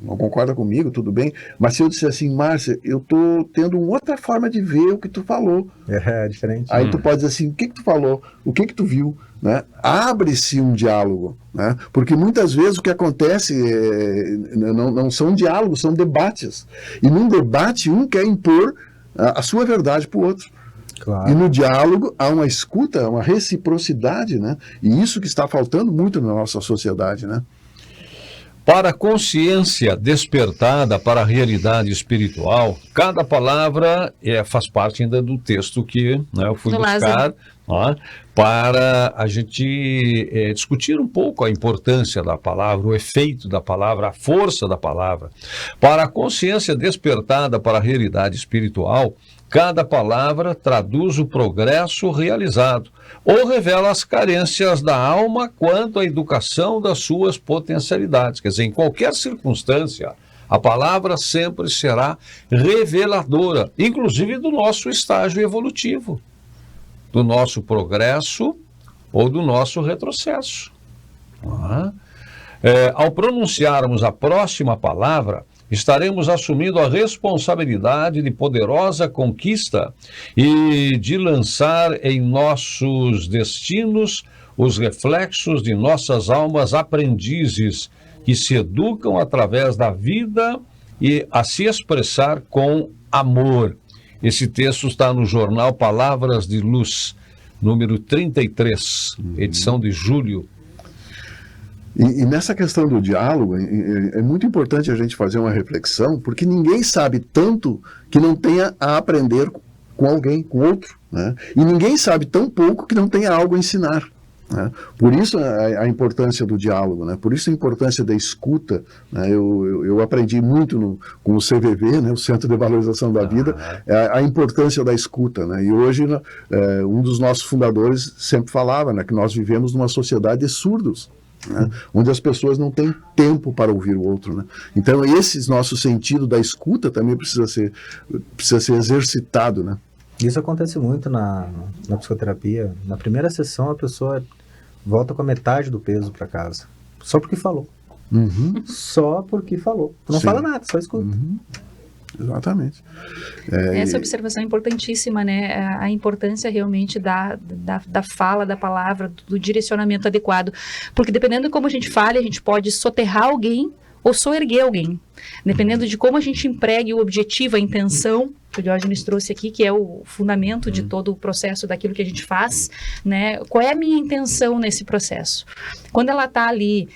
não concorda comigo, tudo bem, mas se eu disser assim, Márcia, eu tô tendo uma outra forma de ver o que tu falou. É diferente. Aí tu pode dizer assim, o que tu falou, o que tu viu, né? Abre-se um diálogo, né? Porque muitas vezes o que acontece não são diálogos, são debates. E num debate, um quer impor a sua verdade para o outro. Claro. E no diálogo há uma escuta, uma reciprocidade, né? E isso que está faltando muito na nossa sociedade, né? Para a consciência despertada para a realidade espiritual, cada palavra faz parte ainda do texto que eu fui buscar para a gente discutir um pouco a importância da palavra, o efeito da palavra, a força da palavra. Para a consciência despertada para a realidade espiritual, cada palavra traduz o progresso realizado ou revela as carências da alma quanto à educação das suas potencialidades. Quer dizer, em qualquer circunstância, a palavra sempre será reveladora, inclusive do nosso estágio evolutivo, do nosso progresso ou do nosso retrocesso. Ao pronunciarmos a próxima palavra, estaremos assumindo a responsabilidade de poderosa conquista e de lançar em nossos destinos os reflexos de nossas almas aprendizes que se educam através da vida e a se expressar com amor. Esse texto está no jornal Palavras de Luz, número 33, edição de julho. E nessa questão do diálogo, é muito importante a gente fazer uma reflexão, porque ninguém sabe tanto que não tenha a aprender com alguém, com outro, né? E ninguém sabe tão pouco que não tenha algo a ensinar. né? Por isso a importância do diálogo, né? Por isso a importância da escuta, né? Eu aprendi muito com o CVV, né? O Centro de Valorização da Vida, a importância da escuta, né? E hoje um dos nossos fundadores sempre falava, né, que nós vivemos numa sociedade de surdos, né? Onde as pessoas não têm tempo para ouvir o outro, né? Então esse nosso sentido da escuta também precisa ser exercitado, né? Isso acontece muito na psicoterapia. Na primeira sessão, a pessoa volta com a metade do peso para casa. Só porque falou. Só porque falou. Não fala nada, só escuta. Exatamente. Essa observação é importantíssima, né? A importância realmente da fala, da palavra, do direcionamento adequado. Porque dependendo de como a gente fale, a gente pode soterrar alguém ou soerguer alguém. Dependendo de como a gente empregue o objetivo, a intenção, que o Diógenes trouxe aqui, que é o fundamento de todo o processo daquilo que a gente faz, né? Qual é a minha intenção nesse processo? Quando ela está ali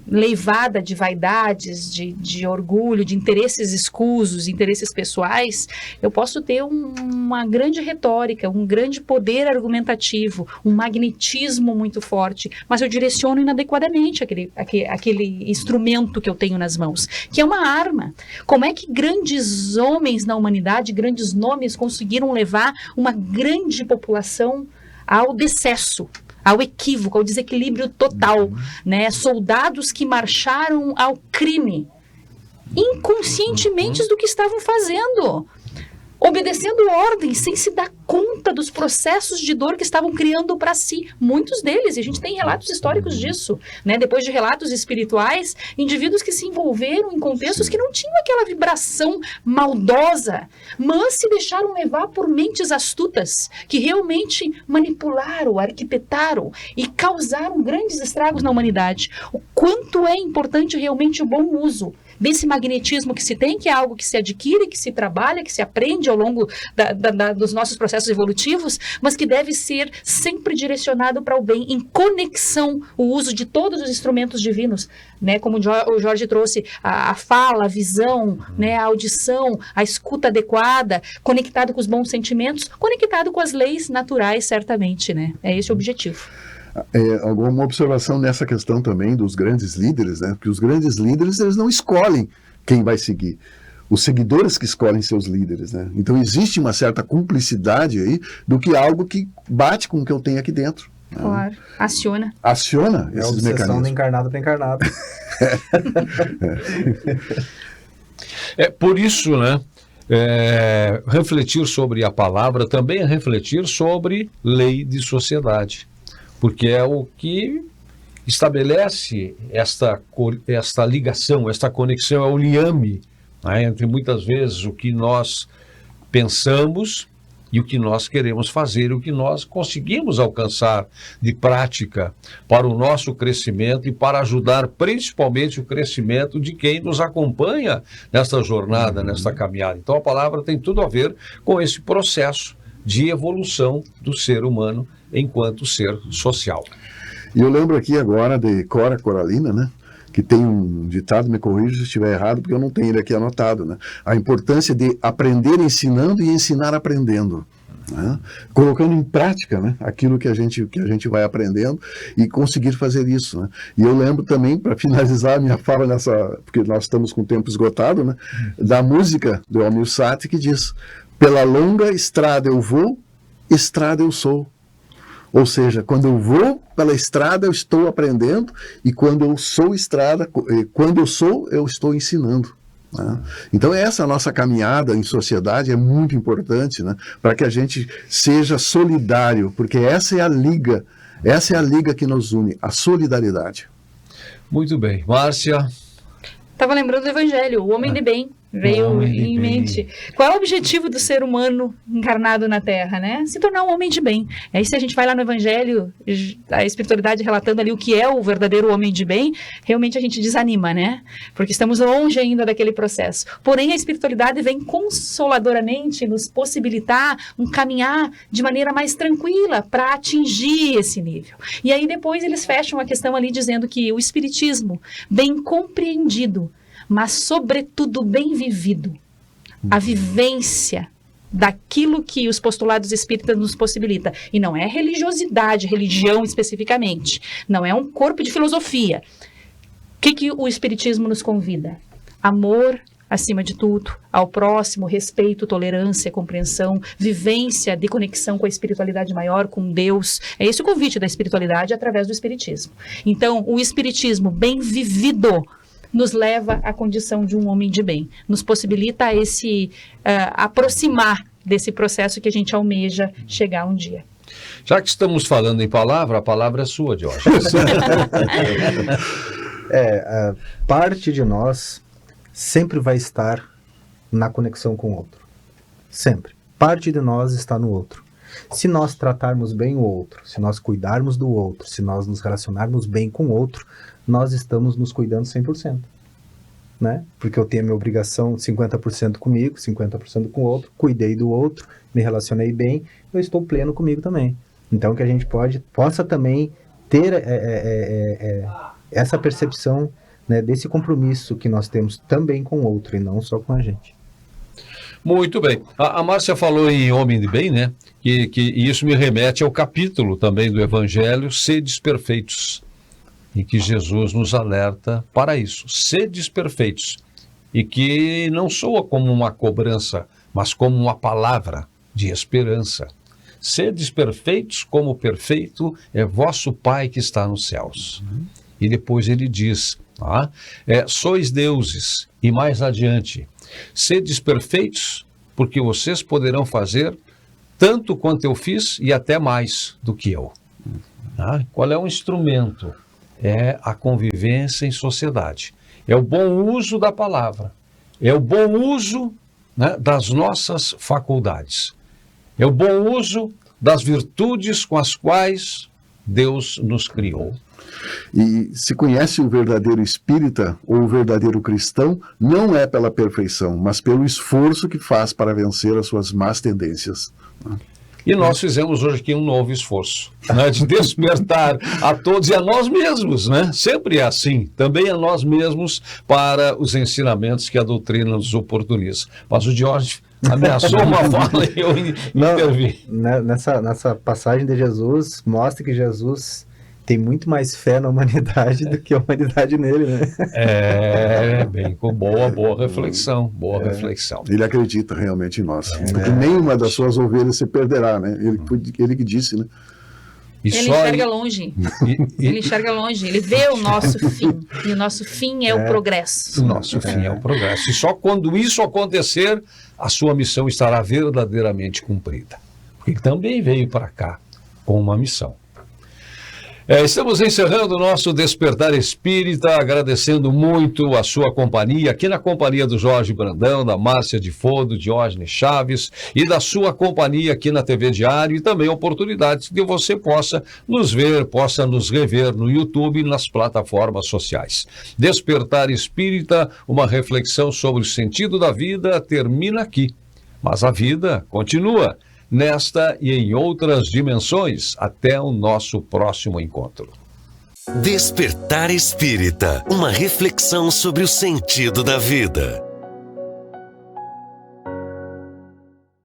leivada de vaidades, de orgulho, de interesses escusos, interesses pessoais, eu posso ter uma grande retórica, um grande poder argumentativo, um magnetismo muito forte, mas eu direciono inadequadamente aquele instrumento que eu tenho nas mãos, que é uma arma. Como é que grandes homens na humanidade, grandes nomes conseguiram levar uma grande população ao decesso, ao equívoco, ao desequilíbrio total, né? Soldados que marcharam ao crime, inconscientemente do que estavam fazendo, obedecendo ordens, sem se dar conta dos processos de dor que estavam criando para si. Muitos deles, e a gente tem relatos históricos disso, né? Depois de relatos espirituais, indivíduos que se envolveram em contextos que não tinham aquela vibração maldosa, mas se deixaram levar por mentes astutas, que realmente manipularam, arquitetaram e causaram grandes estragos na humanidade. O quanto é importante realmente o bom uso desse magnetismo que se tem, que é algo que se adquire, que se trabalha, que se aprende ao longo dos nossos processos evolutivos, mas que deve ser sempre direcionado para o bem, em conexão, o uso de todos os instrumentos divinos, né? Como o Jorge trouxe, a fala, a visão, né? A audição, a escuta adequada, conectado com os bons sentimentos, conectado com as leis naturais, certamente, né? É esse o objetivo. Alguma observação nessa questão também dos grandes líderes, né? Porque os grandes líderes, eles não escolhem quem vai seguir. Os seguidores que escolhem seus líderes, né? Então existe uma certa cumplicidade aí do que algo que bate com o que eu tenho aqui dentro. Claro, né? Aciona esses mecanismos. De encarnado para encarnado. Por isso, né? Refletir sobre a palavra também é refletir sobre lei de sociedade. Porque é o que estabelece esta ligação, esta conexão, é o liame, né, entre muitas vezes o que nós pensamos e o que nós queremos fazer, o que nós conseguimos alcançar de prática para o nosso crescimento e para ajudar principalmente o crescimento de quem nos acompanha nesta jornada, nesta caminhada. Então a palavra tem tudo a ver com esse processo de evolução do ser humano enquanto ser social. E eu lembro aqui agora de Cora Coralina, né? Que tem um ditado, me corrija se estiver errado, porque eu não tenho ele aqui anotado, né? A importância de aprender ensinando e ensinar aprendendo, né? Colocando em prática, né? Aquilo que a gente vai aprendendo e conseguir fazer isso, né? E eu lembro também, para finalizar a minha fala porque nós estamos com o tempo esgotado, né? Da música do Almir Sater, que diz: pela longa estrada eu vou, estrada eu sou. Ou seja, quando eu vou pela estrada, eu estou aprendendo, e quando eu sou estrada, eu estou ensinando, né? Então essa nossa caminhada em sociedade é muito importante, né? Para que a gente seja solidário, porque essa é a liga que nos une, a solidariedade. Muito bem. Márcia? Estava lembrando do Evangelho, o homem de bem. Veio em mente. Qual é o objetivo do ser humano encarnado na Terra, né? Se tornar um homem de bem. Aí se a gente vai lá no Evangelho, a espiritualidade relatando ali o que é o verdadeiro homem de bem, realmente a gente desanima, né? Porque estamos longe ainda daquele processo. Porém, a espiritualidade vem consoladoramente nos possibilitar um caminhar de maneira mais tranquila para atingir esse nível. E aí depois eles fecham a questão ali dizendo que o espiritismo, bem compreendido, mas sobretudo bem vivido, a vivência daquilo que os postulados espíritas nos possibilitam. E não é religiosidade, religião especificamente. Não é um corpo de filosofia. O que o espiritismo nos convida? Amor, acima de tudo, ao próximo, respeito, tolerância, compreensão, vivência de conexão com a espiritualidade maior, com Deus. É esse o convite da espiritualidade através do espiritismo. Então, o espiritismo bem vivido nos leva à condição de um homem de bem, nos possibilita aproximar desse processo que a gente almeja chegar um dia. Já que estamos falando em palavra, a palavra é sua, Diógenes. Parte de nós sempre vai estar na conexão com o outro. Sempre. Parte de nós está no outro. Se nós tratarmos bem o outro, se nós cuidarmos do outro, se nós nos relacionarmos bem com o outro, nós estamos nos cuidando 100%. Né? Porque eu tenho a minha obrigação 50% comigo, 50% com o outro, cuidei do outro, me relacionei bem, eu estou pleno comigo também. Então que a gente possa também ter essa percepção, né, desse compromisso que nós temos também com o outro e não só com a gente. Muito bem. A Márcia falou em homem de bem, né? Que isso me remete ao capítulo também do Evangelho, Sedes Perfeitos, em que Jesus nos alerta para isso. Sedes perfeitos. E que não soa como uma cobrança, mas como uma palavra de esperança. Sedes perfeitos como perfeito é vosso Pai que está nos céus. E depois ele diz, sois deuses, e mais adiante, sedes perfeitos, porque vocês poderão fazer tanto quanto eu fiz e até mais do que eu. Qual é o instrumento? É a convivência em sociedade. É o bom uso da palavra. É o bom uso, né, das nossas faculdades. É o bom uso das virtudes com as quais Deus nos criou. E se conhece o verdadeiro espírita ou o verdadeiro cristão, não é pela perfeição, mas pelo esforço que faz para vencer as suas más tendências. E nós fizemos hoje aqui um novo esforço, né, de despertar a todos e a nós mesmos, né? Sempre é assim, também a nós mesmos para os ensinamentos que a doutrina nos oportuniza. Mas o Diógenes ameaçou uma fala e eu intervi. Nessa passagem de Jesus, mostra que Jesus tem muito mais fé na humanidade do que a humanidade nele, né? Boa reflexão, reflexão. Ele acredita realmente em nós. Porque nenhuma das suas ovelhas se perderá, né? Ele que disse, né? Ele enxerga longe. Ele enxerga longe. Ele vê o nosso fim. E o nosso fim é o progresso. O nosso fim é o progresso. E só quando isso acontecer, a sua missão estará verdadeiramente cumprida. Porque ele também veio para cá com uma missão. Estamos encerrando o nosso Despertar Espírita, agradecendo muito a sua companhia, aqui na companhia do Jorge Brandão, da Márcia de Fodo, Diógenes Chaves e da sua companhia aqui na TV Diário e também oportunidades que você possa nos ver, possa nos rever no YouTube e nas plataformas sociais. Despertar Espírita, uma reflexão sobre o sentido da vida, termina aqui, mas a vida continua. Nesta e em outras dimensões. Até o nosso próximo encontro. Despertar Espírita, uma reflexão sobre o sentido da vida.